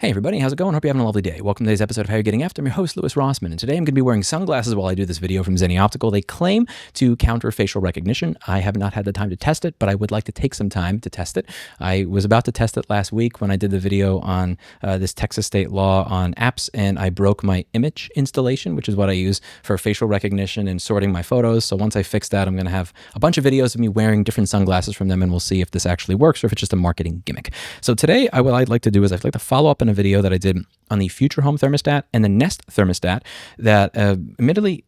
Hey everybody, how's it going? Hope you're having a lovely day. Welcome to today's episode of How You're Getting After. I'm your host, Louis Rossman, and today I'm going to be wearing sunglasses while I do this video from Zeni Optical. They claim to counter facial recognition. I have not had the time to test it, but I would like to take some time to test it. I was about to test it last week when I did the video on this Texas state law on apps, and I broke my image installation, which is what I use for facial recognition and sorting my photos. So once I fix that, I'm going to have a bunch of videos of me wearing different sunglasses from them, and we'll see if this actually works or if it's just a marketing gimmick. So today, what I'd like to do is I'd like to follow up on a video that I did on the Future Home thermostat and the Nest thermostat that admittedly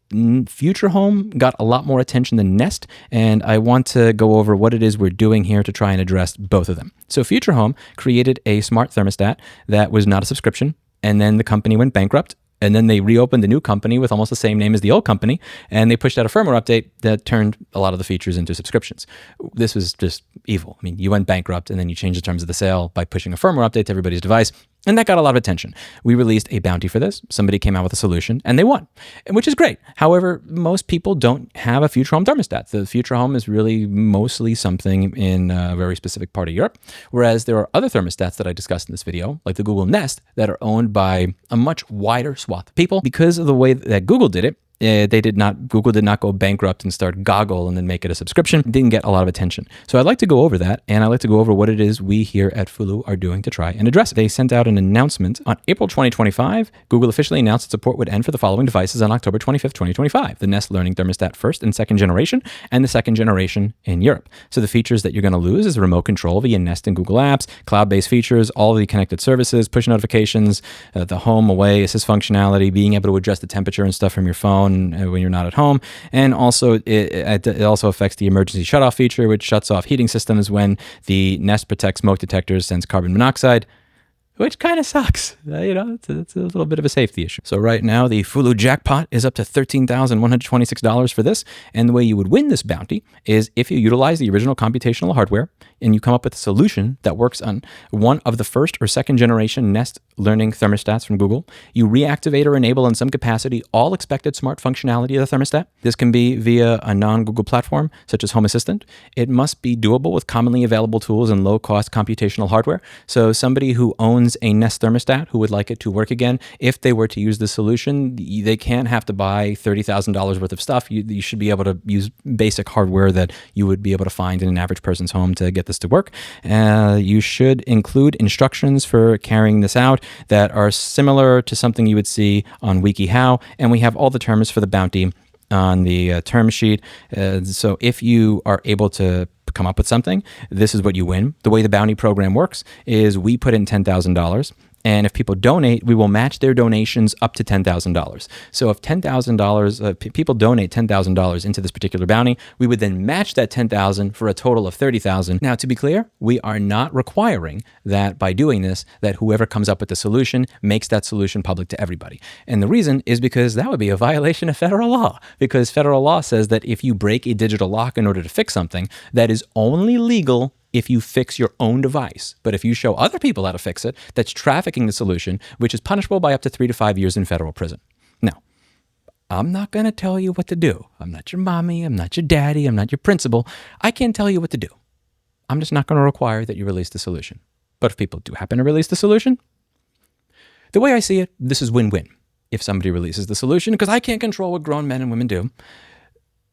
Future Home got a lot more attention than Nest, and I want to go over what it is we're doing here to try and address both of them. So Future Home created a smart thermostat that was not a subscription, and then the company went bankrupt. And then they reopened the new company with almost the same name as the old company, and they pushed out a firmware update that turned a lot of the features into subscriptions. This was just evil. I mean, you went bankrupt, and then you changed the terms of the sale by pushing a firmware update to everybody's device, and that got a lot of attention. We released a bounty for this. Somebody came out with a solution, and they won, which is great. However, most people don't have a Future Home thermostat. The Future Home is really mostly something in a very specific part of Europe, whereas there are other thermostats that I discussed in this video, like the Google Nest, that are owned by a much wider swath of people. Because of the way that Google did it, Google did not go bankrupt and start Goggle and then make it a subscription. It didn't get a lot of attention. So I'd like to go over that, and I'd like to go over what it is we here at FULU are doing to try and address it. They sent out an announcement on April 2025. Google officially announced that support would end for the following devices on October 25th, 2025. The Nest Learning Thermostat first and second generation, and the second generation in Europe. So the features that you're going to lose is remote control via Nest and Google Apps, cloud-based features, all the connected services, push notifications, the home, away, assist functionality, being able to adjust the temperature and stuff from your phone when you're not at home. And also it also affects the emergency shutoff feature, which shuts off heating systems when the Nest Protect smoke detectors sense carbon monoxide, which kind of sucks. It's a little bit of a safety issue. So right now, the FULU jackpot is up to $13,126 for this. And the way you would win this bounty is if you utilize the original computational hardware and you come up with a solution that works on one of the first or second generation Nest Learning thermostats from Google. You reactivate or enable in some capacity all expected smart functionality of the thermostat. This can be via a non-Google platform, such as Home Assistant. It must be doable with commonly available tools and low-cost computational hardware. So somebody who owns a Nest thermostat who would like it to work again, if they were to use this solution, they can't have to buy $30,000 worth of stuff. You should be able to use basic hardware that you would be able to find in an average person's home to get this to work. You should include instructions for carrying this out that are similar to something you would see on WikiHow, and we have all the terms for the bounty on the term sheet. So if you are able to come up with something, this is what you win. The way the bounty program works is we put in $10,000. And if people donate, we will match their donations up to $10,000. So if people donate $10,000 into this particular bounty, we would then match that $10,000 for a total of $30,000. Now, to be clear, we are not requiring that by doing this, that whoever comes up with the solution makes that solution public to everybody. And the reason is because that would be a violation of federal law, because federal law says that if you break a digital lock in order to fix something, that is only legal if you fix your own device. But if you show other people how to fix it, that's trafficking the solution, which is punishable by up to 3 to 5 years in federal prison. Now, I'm not going to tell you what to do. I'm not your mommy. I'm not your daddy. I'm not your principal. I can't tell you what to do. I'm just not going to require that you release the solution. But if people do happen to release the solution, the way I see it, this is win-win. If somebody releases the solution, because I can't control what grown men and women do,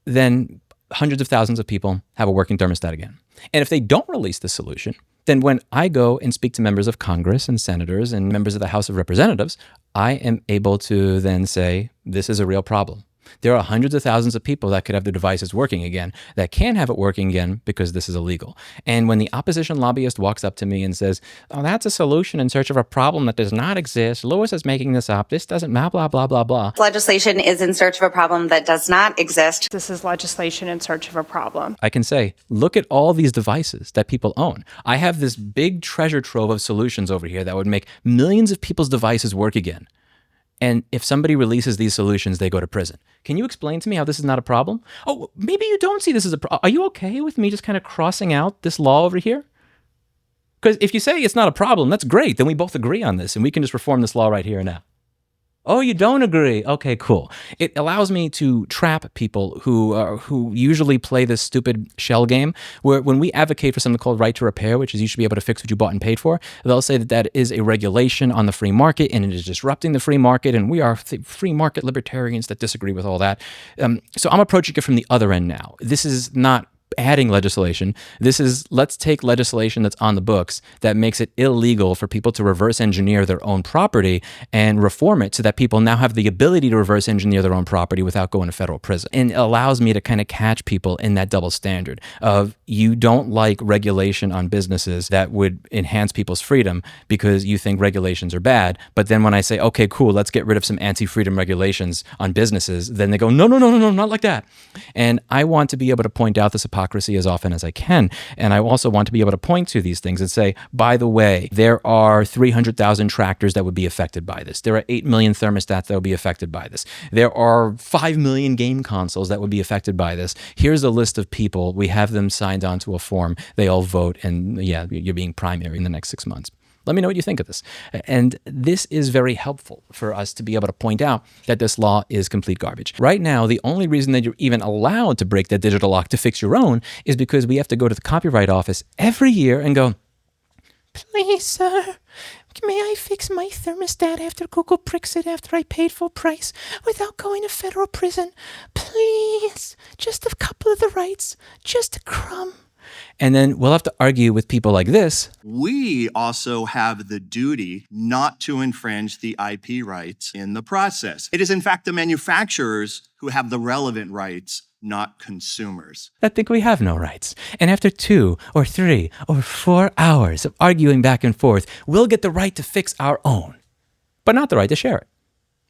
then hundreds of thousands of people have a working thermostat again. And if they don't release the solution, then when I go and speak to members of Congress and senators and members of the House of Representatives, I am able to then say, this is a real problem. There are hundreds of thousands of people that could have their devices working again that can't have it working again because this is illegal. And when the opposition lobbyist walks up to me and says, oh, that's a solution in search of a problem that does not exist. Lewis is making this up. This doesn't blah, blah, blah, blah, blah. Legislation is in search of a problem that does not exist. This is legislation in search of a problem. I can say, look at all these devices that people own. I have this big treasure trove of solutions over here that would make millions of people's devices work again. And if somebody releases these solutions, they go to prison. Can you explain to me how this is not a problem? Oh, maybe you don't see this as a problem. Are you okay with me just kind of crossing out this law over here? Because if you say it's not a problem, that's great. Then we both agree on this and we can just reform this law right here and now. Oh, you don't agree? Okay, cool. It allows me to trap people who usually play this stupid shell game where when we advocate for something called right to repair, which is you should be able to fix what you bought and paid for, they'll say that that is a regulation on the free market and it is disrupting the free market and we are free market libertarians that disagree with all that. So I'm approaching it from the other end now. This is not adding legislation. This is, let's take legislation that's on the books that makes it illegal for people to reverse engineer their own property and reform it so that people now have the ability to reverse engineer their own property without going to federal prison. And it allows me to kind of catch people in that double standard of you don't like regulation on businesses that would enhance people's freedom because you think regulations are bad. But then when I say, okay, cool, let's get rid of some anti-freedom regulations on businesses, then they go, no, not like that. And I want to be able to point out this hypocrisy as often as I can. And I also want to be able to point to these things and say, by the way, there are 300,000 tractors that would be affected by this. There are 8 million thermostats that would be affected by this. There are 5 million game consoles that would be affected by this. Here's a list of people. We have them signed onto a form. They all vote. And yeah, you're being primary in the next 6 months. Let me know what you think of this. And this is very helpful for us to be able to point out that this law is complete garbage. Right now, the only reason that you're even allowed to break that digital lock to fix your own is because we have to go to the Copyright Office every year and go, please, sir, may I fix my thermostat after Google pricks it after I paid full price without going to federal prison? Please, just a couple of the rights, just a crumb. And then we'll have to argue with people like this. We also have the duty not to infringe the IP rights in the process. It is, in fact, the manufacturers who have the relevant rights, not consumers. That think we have no rights. And after 2 or 3 or 4 hours of arguing back and forth, we'll get the right to fix our own, but not the right to share it,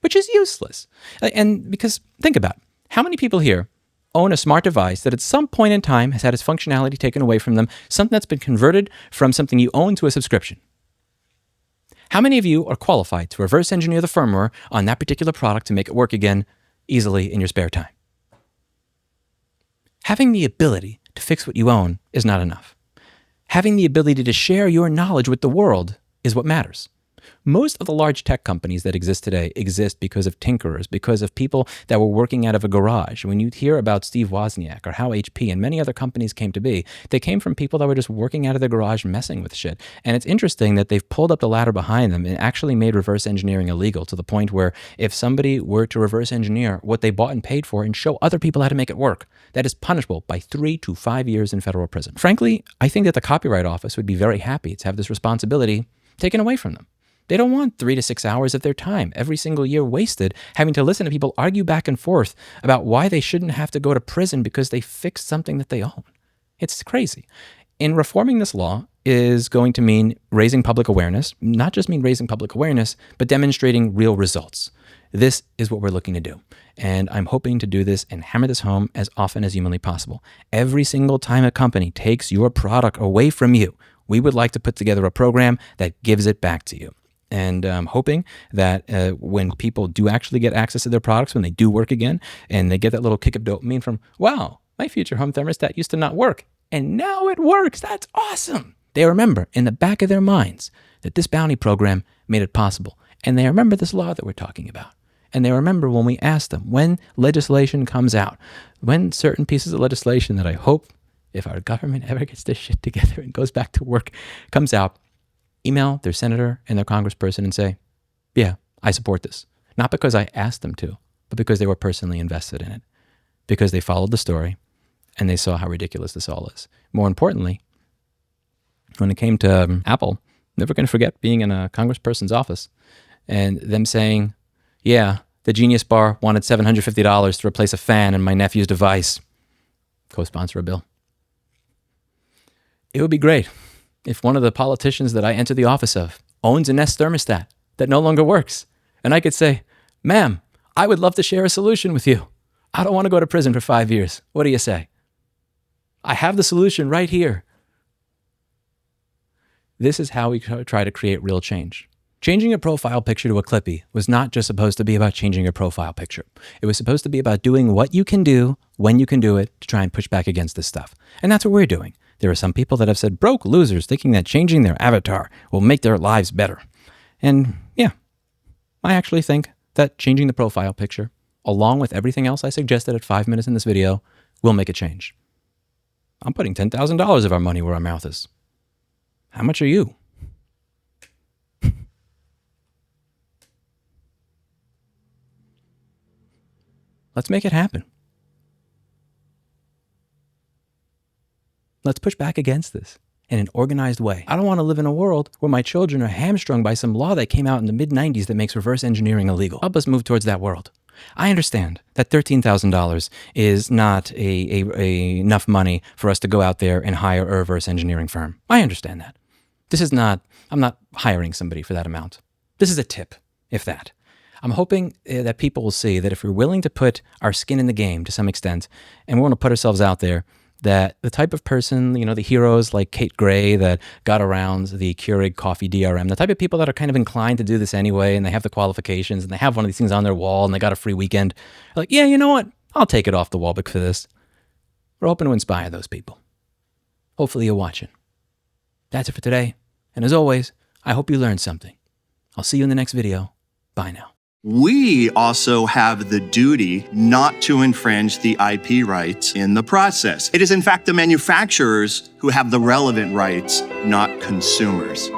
which is useless. And because think about it, how many people here own a smart device that at some point in time has had its functionality taken away from them, something that's been converted from something you own to a subscription? How many of you are qualified to reverse engineer the firmware on that particular product to make it work again easily in your spare time? Having the ability to fix what you own is not enough. Having the ability to share your knowledge with the world is what matters. Most of the large tech companies that exist today exist because of tinkerers, because of people that were working out of a garage. When you hear about Steve Wozniak or how HP and many other companies came to be, they came from people that were just working out of their garage messing with shit. And it's interesting that they've pulled up the ladder behind them and actually made reverse engineering illegal to the point where if somebody were to reverse engineer what they bought and paid for and show other people how to make it work, that is punishable by 3 to 5 years in federal prison. Frankly, I think that the Copyright Office would be very happy to have this responsibility taken away from them. They don't want 3 to 6 hours of their time every single year wasted having to listen to people argue back and forth about why they shouldn't have to go to prison because they fixed something that they own. It's crazy. And reforming this law is going to mean raising public awareness, not just mean raising public awareness, but demonstrating real results. This is what we're looking to do. And I'm hoping to do this and hammer this home as often as humanly possible. Every single time a company takes your product away from you, we would like to put together a program that gives it back to you. And I'm hoping that when people do actually get access to their products, when they do work again, and they get that little kick of dopamine from, wow, my future home thermostat used to not work, and now it works. That's awesome. They remember in the back of their minds that this bounty program made it possible. And they remember this law that we're talking about. And they remember when we asked them, when legislation comes out, when certain pieces of legislation that I hope, if our government ever gets this shit together and goes back to work, comes out, email their senator and their congressperson and say, yeah, I support this. Not because I asked them to, but because they were personally invested in it. Because they followed the story and they saw how ridiculous this all is. More importantly, when it came to Apple, never going to forget being in a congressperson's office and them saying, yeah, the Genius Bar wanted $750 to replace a fan in my nephew's device. Co-sponsor a bill. It would be great if one of the politicians that I enter the office of owns a Nest thermostat that no longer works. And I could say, ma'am, I would love to share a solution with you. I don't want to go to prison for 5 years. What do you say? I have the solution right here. This is how we try to create real change. Changing a profile picture to a Clippy was not just supposed to be about changing your profile picture. It was supposed to be about doing what you can do when you can do it to try and push back against this stuff. And that's what we're doing. There are some people that have said broke losers thinking that changing their avatar will make their lives better. And yeah, I actually think that changing the profile picture, along with everything else I suggested at 5 minutes in this video, will make a change. I'm putting $10,000 of our money where our mouth is. How much are you? Let's make it happen. Let's push back against this in an organized way. I don't want to live in a world where my children are hamstrung by some law that came out in the mid-90s that makes reverse engineering illegal. Help us move towards that world. I understand that $13,000 is not enough money for us to go out there and hire a reverse engineering firm. I understand that. I'm not hiring somebody for that amount. This is a tip, if that. I'm hoping that people will see that if we're willing to put our skin in the game to some extent, and we want to put ourselves out there, that the type of person, the heroes like Kate Gray that got around the Keurig coffee DRM, the type of people that are kind of inclined to do this anyway, and they have the qualifications, and they have one of these things on their wall, and they got a free weekend, are like, yeah, you know what? I'll take it off the wall for this. We're hoping to inspire those people. Hopefully you're watching. That's it for today. And as always, I hope you learned something. I'll see you in the next video. Bye now. We also have the duty not to infringe the IP rights in the process. It is in fact the manufacturers who have the relevant rights, not consumers.